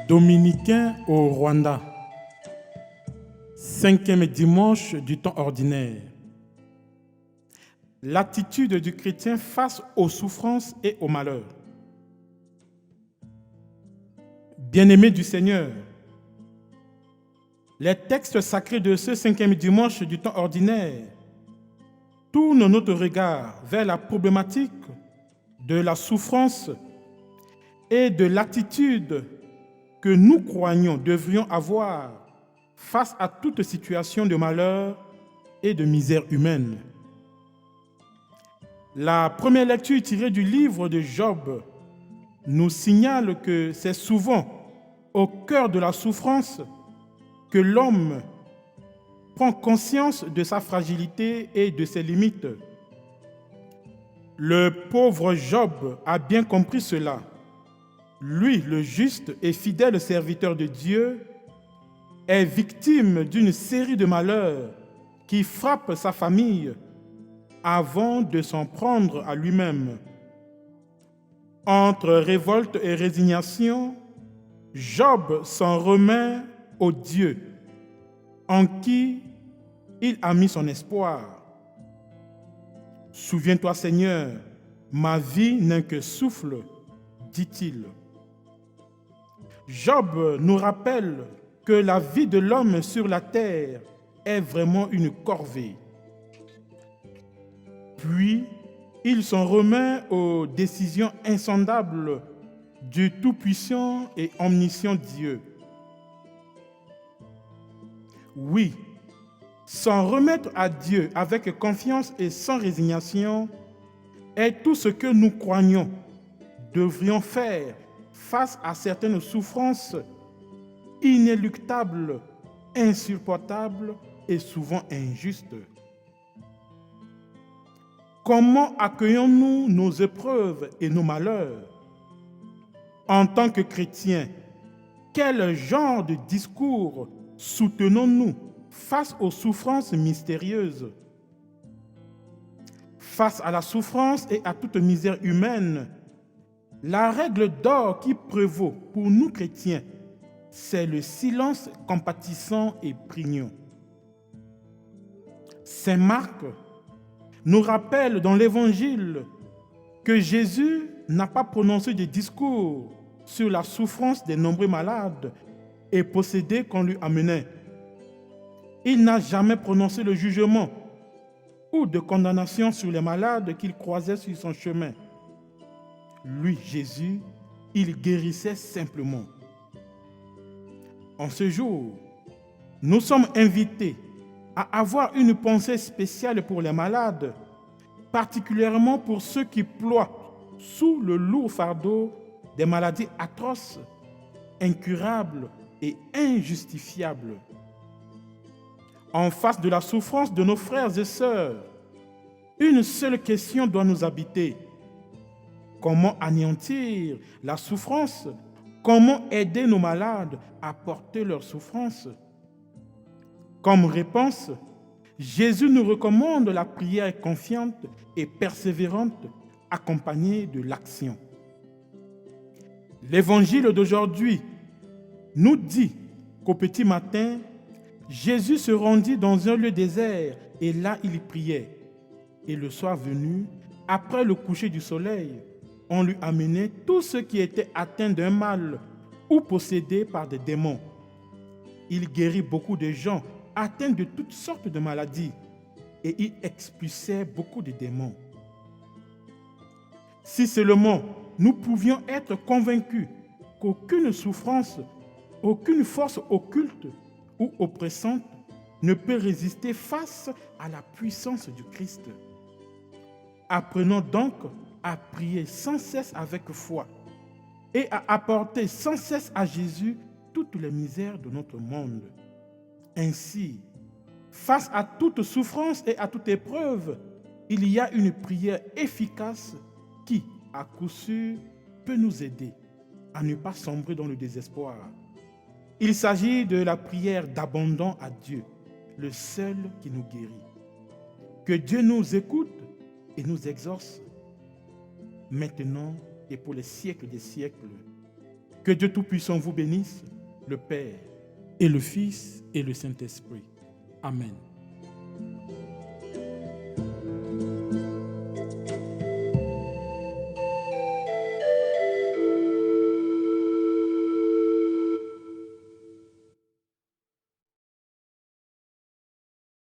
Dominicains au Rwanda. 5e dimanche du temps ordinaire. L'attitude du chrétien face aux souffrances et aux malheurs. Bien-aimés du Seigneur, les textes sacrés de ce 5e dimanche du temps ordinaire tournent notre regard vers la problématique de la souffrance et de l'attitude que nous croyons devrions avoir face à toute situation de malheur et de misère humaine. La première lecture tirée du livre de Job nous signale que c'est souvent au cœur de la souffrance que l'homme prend conscience de sa fragilité et de ses limites. Le pauvre Job a bien compris cela. Lui, le juste et fidèle serviteur de Dieu, est victime d'une série de malheurs qui frappent sa famille avant de s'en prendre à lui-même. Entre révolte et résignation, Job s'en remet au Dieu en qui il a mis son espoir. Souviens-toi, Seigneur, ma vie n'est que souffle, dit-il. Job nous rappelle que la vie de l'homme sur la terre est vraiment une corvée. Puis, il s'en remet aux décisions insondables du Tout-Puissant et Omniscient Dieu. Oui, s'en remettre à Dieu avec confiance et sans résignation est tout ce que nous croyons devrions faire face à certaines souffrances inéluctables, insupportables et souvent injustes. Comment accueillons-nous nos épreuves et nos malheurs? En tant que chrétiens, quel genre de discours soutenons-nous face aux souffrances mystérieuses? Face à la souffrance et à toute misère humaine, la règle d'or qui prévaut pour nous chrétiens, c'est le silence compatissant et prégnant. Saint Marc nous rappelle dans l'Évangile que Jésus n'a pas prononcé de discours sur la souffrance des nombreux malades et possédés qu'on lui amenait. Il n'a jamais prononcé le jugement ou de condamnation sur les malades qu'il croisait sur son chemin. Lui, Jésus, il guérissait simplement. En ce jour, nous sommes invités à avoir une pensée spéciale pour les malades, particulièrement pour ceux qui ploient sous le lourd fardeau des maladies atroces, incurables et injustifiables. En face de la souffrance de nos frères et sœurs, une seule question doit nous habiter. Comment anéantir la souffrance? Comment aider nos malades à porter leur souffrance? Comme réponse, Jésus nous recommande la prière confiante et persévérante accompagnée de l'action. L'évangile d'aujourd'hui nous dit qu'au petit matin, Jésus se rendit dans un lieu désert et là il priait. Et le soir venu, après le coucher du soleil, on lui amenait tous ceux qui étaient atteints d'un mal ou possédés par des démons. Il guérit beaucoup de gens atteints de toutes sortes de maladies et il expulsait beaucoup de démons. Si seulement nous pouvions être convaincus qu'aucune souffrance, aucune force occulte ou oppressante ne peut résister face à la puissance du Christ. Apprenons donc à prier sans cesse avec foi et à apporter sans cesse à Jésus toutes les misères de notre monde. Ainsi, face à toute souffrance et à toute épreuve, il y a une prière efficace qui, à coup sûr, peut nous aider à ne pas sombrer dans le désespoir. Il s'agit de la prière d'abandon à Dieu, le seul qui nous guérit. Que Dieu nous écoute et nous exauce, maintenant et pour les siècles des siècles. Que Dieu Tout-Puissant vous bénisse, le Père et le Fils et le Saint-Esprit. Amen.